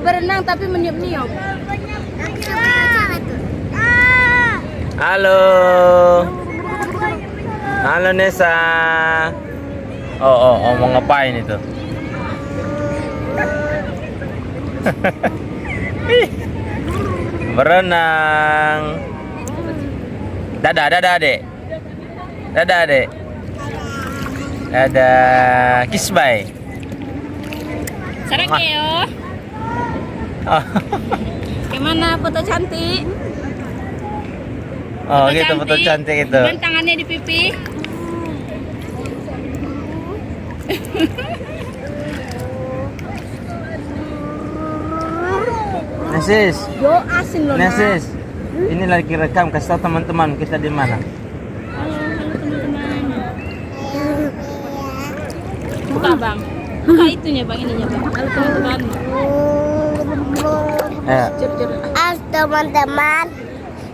berenang tapi meniup-niup. Halo. Halo Nesa. Oh, mau ngapain itu? Berenang. Dadah, Dek. Dadah, Dek. Dadah. Kiss bye. Sarakeo. Gimana foto cantik? Oh, gitu foto cantik itu. Dan tangannya di pipi. Nesis. Yo asin loh. Nesis. Ini lagi rekam, kasih tahu teman-teman kita di mana. Halo teman-teman. Buka bang. Buka itunya bang, ininya bang. Halo teman-teman. Teman-teman,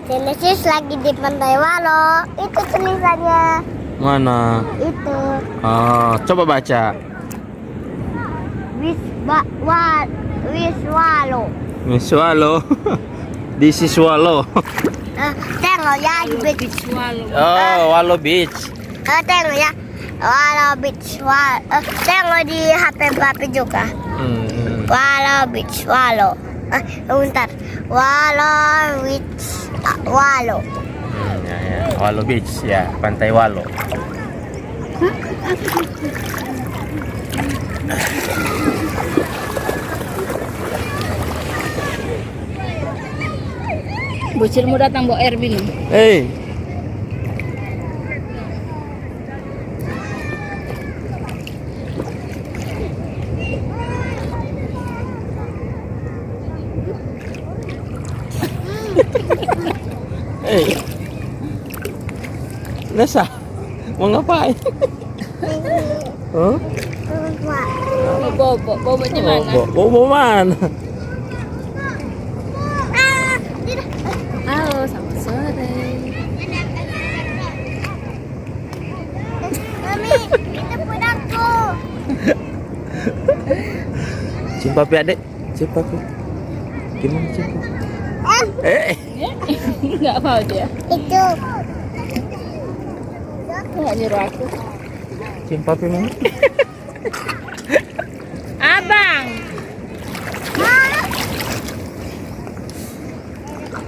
Genesis lagi di Pantai Walo. Itu tulisannya. Mana? Itu. Oh, coba baca. Wiswalo. Swallow. This is swallow. Tengok ya di beach. Oh, Wallow Beach. Tengok ya. Walo Beach. Tengok di HP Papi juga. Walo Beach. Walo. Bentar. Walo Beach. Walo. Ya. Wallow Beach ya, Pantai Wallow. Bocilmu datang bawa air minum. Hey. Hey. Nesa, mau ngapain? Huh? Bobo di mana? Bobo mana? Halo, selamat sore. Mami, itu pudangku. Cium papi adek, cium papi. Gimana cium papi? Enggak mau dia. Itu. Enggak nyuruh aku. Cium papi mana? Abang.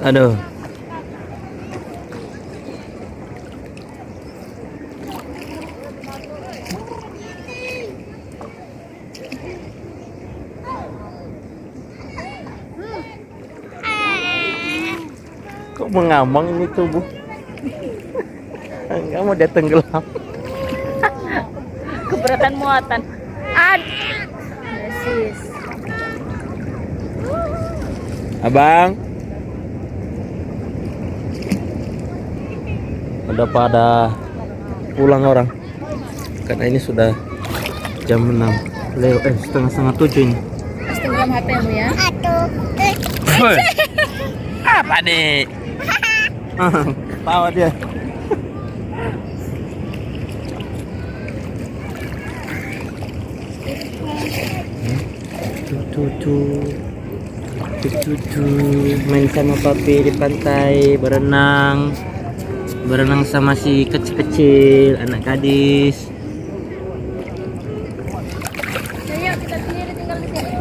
Aduh. Kok mengambang ini tubuh? Enggak mau dia tenggelam. Keberatan muatan. Yesus. Abang. Udah pada pulang orang. Karena ini sudah jam 6. Setengah 7 ini. Instagram HP-mu ya. Apa nih? Tawa dia. Main sama papi di pantai, berenang sama si kecil-kecil, anak gadis. Ayo kita sendiri tinggal di sini.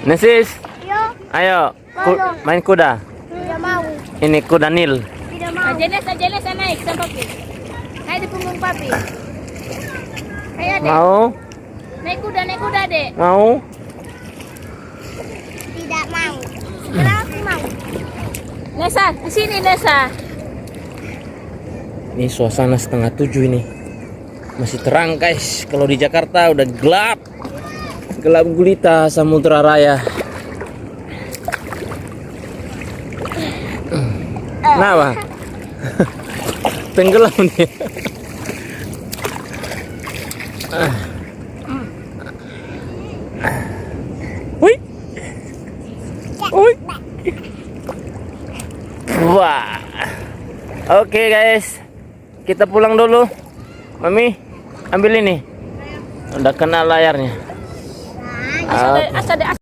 Nesis, Yo, ayo main kuda. tidak mau. Ini kuda Nil. Tidak mau. Ajeles naik sama papi. Hai di punggung papi. Ayo dek. Mau? Naik kuda dek. Mau? Tidak mau. Sekarang aku mau. Nesa, di sini Nesa. Ini suasana setengah 7 ini. Masih terang guys. Kalau di Jakarta udah gelap. Gelap gulita Samudra Raya. Kenapa? Tenggelam dia. Woi. Woi. Wah. Oke guys, kita pulang dulu. Mami, ambil ini. Udah kena layarnya. Asal